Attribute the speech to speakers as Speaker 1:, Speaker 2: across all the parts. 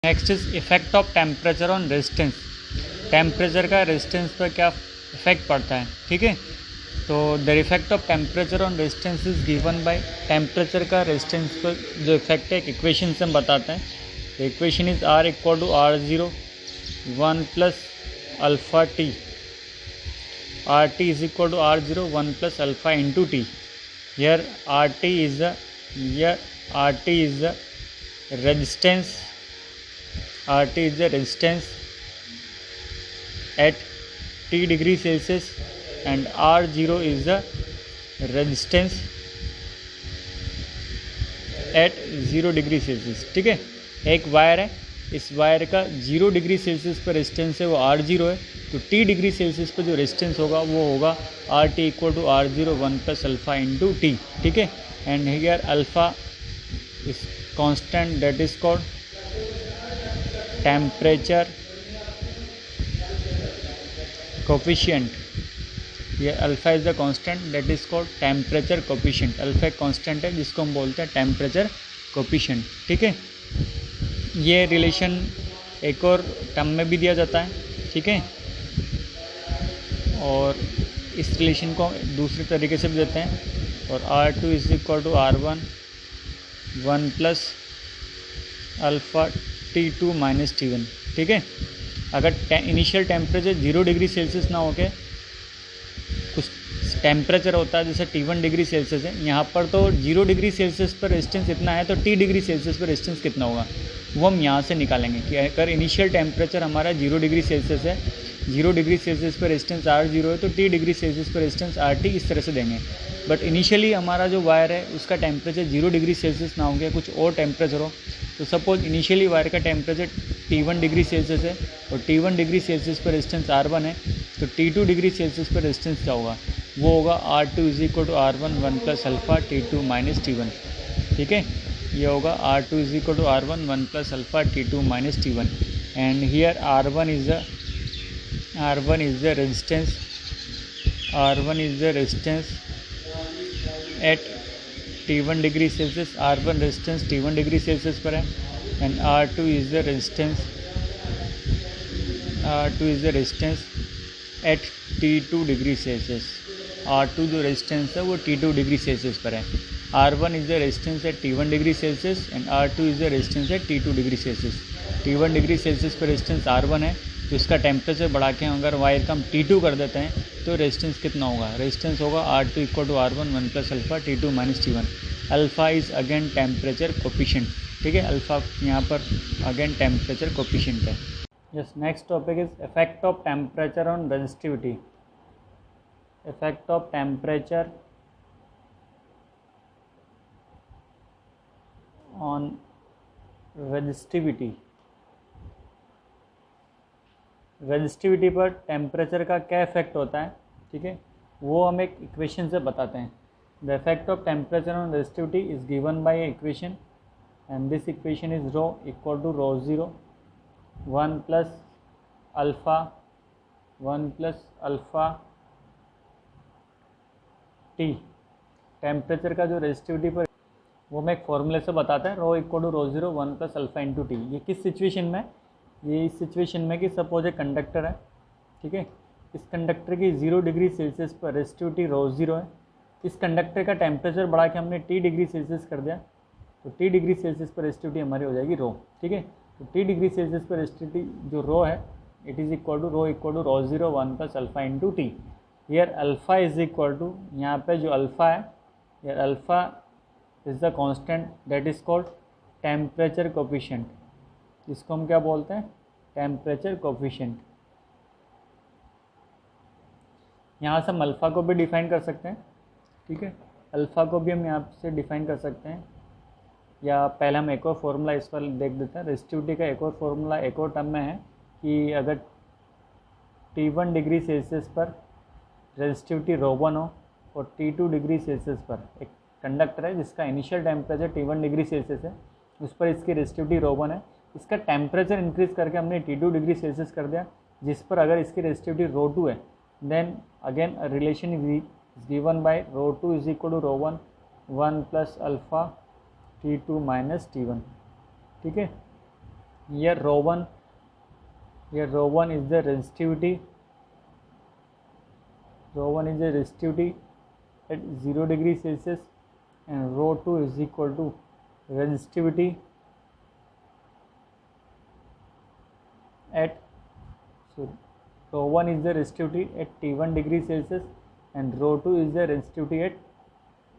Speaker 1: Next is effect of temperature on resistance. Temperature का resistance पर क्या इफेक्ट पड़ता है, ठीक है। तो the effect of temperature on resistance is given by temperature का रेजिस्टेंस पर जो इफेक्ट है एक इक्वेशन से हम बताते हैं। The equation is R equal to R0 1 plus alpha T, R T is equal to R0 1 plus alpha into T. Here R T is the resistance, RT is the resistance at T degree Celsius and R0 is the resistance at 0 degree Celsius, ठीक है। एक wire है, इस wire का 0 degree Celsius पर resistance है वो R0 है, तो T डिग्री सेल्सियस पर जो रेजिस्टेंस होगा वो होगा RT equal to R0 1 plus alpha into T, ठीक है। And here alpha is constant, that is called temperature coefficient. ये alpha is the constant, that is called temperature coefficient. Alpha एक constant है जिसको हम बोलते हैं टेम्परेचर कोफिशिएंट, ठीक है। ये रिलेशन एक और टर्म में भी दिया जाता है, ठीक है, और इस रिलेशन को दूसरे तरीके से भी देते हैं। और R2 is equal to R1 1 plus alpha T2 minus T1, ठीक है। अगर इनिशियल टेम्परेचर 0 डिग्री सेल्सियस ना हो के कुछ टेम्परेचर होता है जैसे T1 डिग्री सेल्सियस है, यहाँ पर तो 0 डिग्री सेल्सियस पर रेजिस्टेंस इतना है, तो T डिग्री सेल्सियस पर रेजिस्टेंस कितना होगा वो हम यहाँ से निकालेंगे कि अगर इनिशियल टेम्परेचर हमारा 0 डिग्री सेल्सियस है, 0 डिग्री सेल्सियस पर रेजिस्टेंस R0 है, तो T डिग्री सेल्सियस पर रेजिस्टेंस RT इस तरह से देंगे। बट इनिशियली हमारा जो वायर है उसका टेम्परेचर 0 डिग्री सेल्सियस ना हो गया, कुछ और टेम्परेचर हो, तो सपोज इनिशियली वायर का टेम्परेचर T1 डिग्री सेल्सियस है और T1 डिग्री सेल्सियस पर रेजिस्टेंस R1 है, तो T2 डिग्री सेल्सियस पर रेजिस्टेंस क्या होगा, वो होगा R2 is equal to R1 1 plus alpha T2 minus T1, ठीक है। ये होगा R2 is equal to R1 1 plus alpha T2 minus T1 and here R1 is the resistance at T1 degree Celsius. R1 resistance T1 degree Celsius पर है and R2 is the resistance at T2 degree Celsius. R2 जो resistance है वो T2 degree Celsius पर है। R1 is the resistance at T1 degree Celsius and R2 is the resistance at T2 degree Celsius. T1 degree Celsius पर resistance R1 है, तो इसका temperature बढ़ा के अगर वायर का हम T2 कर देते हैं तो रेजिस्टेंस कितना होगा, रेजिस्टेंस होगा R2 equal to R1 1 plus alpha T2 minus T1। Alpha is again temperature coefficient, ठीक है। अल्फ़ा यहाँ पर अगेन टेम्परेचर कोफिशिएंट है। Yes, next topic is effect of temperature on resistivity. Effect of temperature on resistivity. Resistivity पर temperature का क्या effect होता है, ठीक है, वो हम एक इक्वेशन से बताते हैं। The effect of temperature on resistivity is given by equation and this equation is rho equal to ρ0 1 plus alpha T. Temperature का जो रेजिस्टिविटी पर वो मैं एक फॉर्मूले से बताते हैं, rho equal to ρ0 1 plus alpha into T. ये किस सिचुएशन में, ये इस सिचुएशन में कि सपोज एक कंडक्टर है, ठीक है, इस कंडक्टर की 0 डिग्री सेल्सियस पर रेजिस्टिविटी ρ0 है। इस कंडक्टर का टेम्परेचर बढ़ा के हमने T डिग्री सेल्सियस कर दिया, तो T डिग्री सेल्सियस पर रेजिस्टिविटी हमारी हो जाएगी रो, ठीक है। तो T डिग्री सेल्सियस पर रेजिस्टिविटी जो रो है it is equal to ρ0 1 plus alpha into T. Here alpha is equal to, यहाँ पे जो अल्फ़ा है, here alpha is the constant that is called temperature coefficient. इसको हम क्या बोलते हैं, टेम्परेचर कोफिशिएंट। यहाँ से हम अल्फ़ा को भी डिफ़ाइन कर सकते हैं, ठीक है, अल्फ़ा को भी हम यहाँ से डिफ़ाइन कर सकते हैं, या पहले हम एक और फार्मूला इस पर देख देते हैं। रेजिस्टिविटी का एक और फार्मूला एक और टर्म में है कि अगर T1 डिग्री सेल्सियस पर रेजिस्टिविटी ρ1 हो और T2 डिग्री सेल्सियस पर एक कंडक्टर है जिसका initial temperature T1 degree Celsius है, उस पर इसकी रेजिस्टिविटी ρ1 है, इसका टेम्परेचर इंक्रीज़ करके हमने T2 डिग्री सेल्सियस कर दिया, जिस पर अगर इसकी रेजिस्टिविटी ρ2 है, then again relation is given by ρ2 is equal to ρ1 1 plus alpha T2 minus T1, ठीक है। here rho 1 is the resistivity, at 0 degree Celsius, and rho 2 is equal to resistivity at, so rho 1 is the resistivity at T1 degree Celsius and rho 2 is the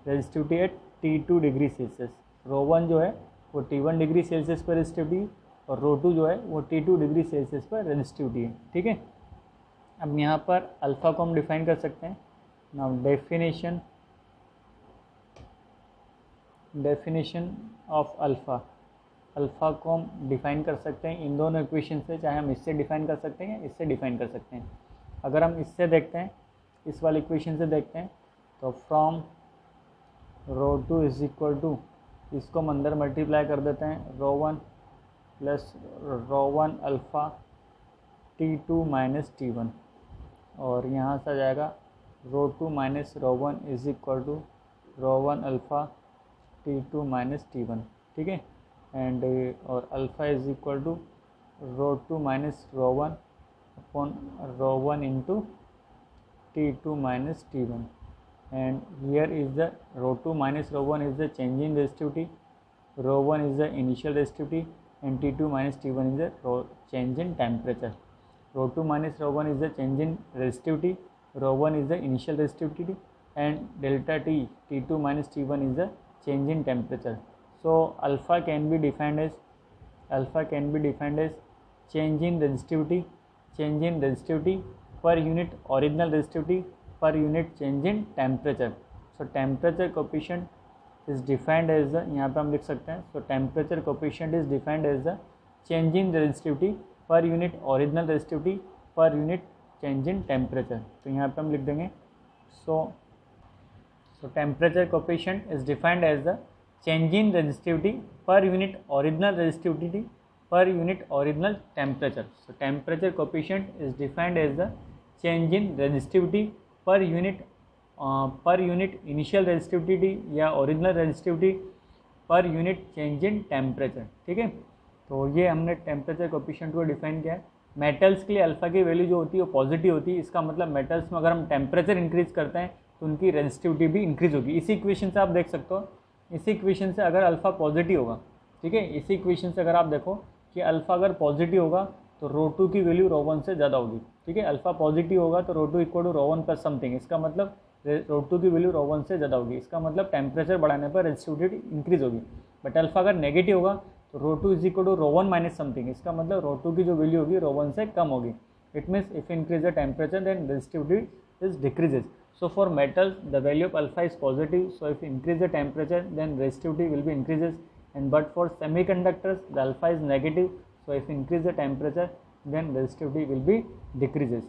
Speaker 1: resistivity at T2 degree Celsius. Rho 1 जो है वो T1 degree Celsius पर resistivity और रो 2 जो है वो T2 degree Celsius पर resistivity है। ठीक है, अब यहाँ पर अल्फ़ा को हम डिफाइन कर सकते हैं। नाउ डेफिनेशन ऑफ अल्फ़ा को हम डिफाइन कर सकते हैं इन दोनों इक्वेशन से, चाहे हम इससे डिफाइन कर सकते हैं या इससे डिफाइन कर सकते हैं। अगर हम इससे देखते हैं, इस वाले इक्वेशन से देखते हैं, तो from rho 2 is equal to, इसको हम अंदर मल्टीप्लाई कर देते हैं, rho 1 plus rho 1 alpha T2 minus T1, और यहाँ से आ जाएगा rho 2 minus rho 1 is equal to rho 1 alpha T2 minus T1। ठीक है, एंड और alpha is equal to rho 2 minus rho 1 upon rho 1 into T2 minus T1, and here is the rho 2 minus rho 1 is the change in resistivity, rho 1 is the initial resistivity, and T2 minus T1 is the change in temperature. Rho 2 minus rho 1 is the change in resistivity, rho 1 is the initial resistivity, and delta T, T2 minus T1 is the change in temperature. So alpha can be defined as change in resistivity per unit original resistivity per unit change in temperature. So temperature coefficient is defined as the, यहाँ पे हम लिख सकते हैं, so temperature coefficient is defined as the change in resistivity per unit original resistivity per unit change in temperature. तो यहाँ पे हम लिख देंगे, so temperature coefficient is defined as the change in resistivity per unit original resistivity per unit original temperature. So temperature coefficient is defined as the change in resistivity per unit initial resistivity या original resistivity per unit change in temperature। ठीक है, तो ये हमने temperature coefficient को define किया है। Metals के लिए अल्फ़ा की वैल्यू जो होती है वो पॉजिटिव होती है, इसका मतलब मेटल्स में अगर हम टेम्परेचर इंक्रीज करते हैं तो उनकी रेजिस्टिविटी भी इंक्रीज होगी। इसी इक्वेशन से आप देख सकते हो, इसी इक्वेशन से अगर अल्फ़ा पॉजिटिव होगा, ठीक है, इसी इक्वेशन से अगर आप देखो कि अल्फ़ा अगर पॉजिटिव होगा तो रो 2 की वैल्यू रो 1 से ज़्यादा होगी। ठीक है, अल्फ़ा पॉजिटिव होगा तो rho 2 equal to rho 1 plus something, इसका मतलब रो 2 की वैल्यू रो 1 से ज़्यादा होगी, इसका मतलब टेम्परेचर बढ़ाने पर रेजिस्टिविटी इंक्रीज होगी। बट अल्फ़ा अगर नेगेटिव होगा तो rho 2 is equal to rho 1 minus something, इसका मतलब रो 2 की जो वैल्यू होगी रो 1 से कम होगी। It means if increase the temperature then resistivity is decreases. So for metals the value of alpha is positive, so if increase the temperature then resistivity will be increases, and but for semiconductors the alpha is negative, so if increase the temperature then resistivity will be decreases.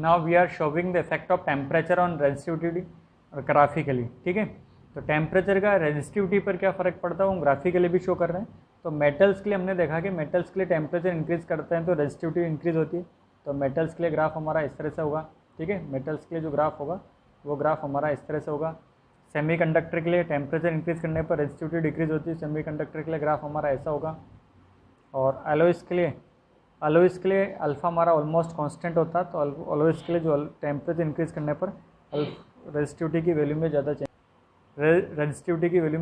Speaker 1: Now we are showing the effect of temperature on resistivity graphically। ठीक है, तो temperature का resistivity पर क्या फ़र्क पड़ता है वो हम ग्राफिकली भी शो कर रहे हैं। तो मेटल्स के लिए हमने देखा कि मेटल्स के लिए टेम्परेचर इंक्रीज करते हैं तो रेजिस्टिविटी इंक्रीज होती है। तो मेटल्स के लिए ग्राफ हमारा इस तरह से होगा। ठीक है, मेटल्स के लिए जो ग्राफ होगा वो ग्राफ हमारा इस तरह से होगा। सेमीकंडक्टर के लिए टेम्परेचर इंक्रीज करने पर रेजिस्टिविटी डिक्रीज होती है, सेमीकंडक्टर के लिए ग्राफ हमारा ऐसा होगा। और एलोइस के लिए अल्फ़ा हमारा ऑलमोस्ट कांस्टेंट होता है, तो एलोइस के लिए जो टेम्परेचर इंक्रीज करने पर रेजिस्टिविटी की वैल्यू में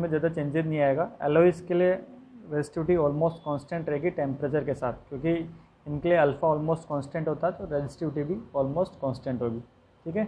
Speaker 1: ज़्यादा चेंजेस नहीं आएगा। एलोइस के लिए रेजिस्टिविटी ऑलमोस्ट कांस्टेंट रहेगी टेम्परेचर के साथ, क्योंकि इनके लिए अल्फ़ा ऑलमोस्ट कांस्टेंट होता है तो रेजिस्टिविटी भी ऑलमोस्ट कांस्टेंट होगी। ठीक है।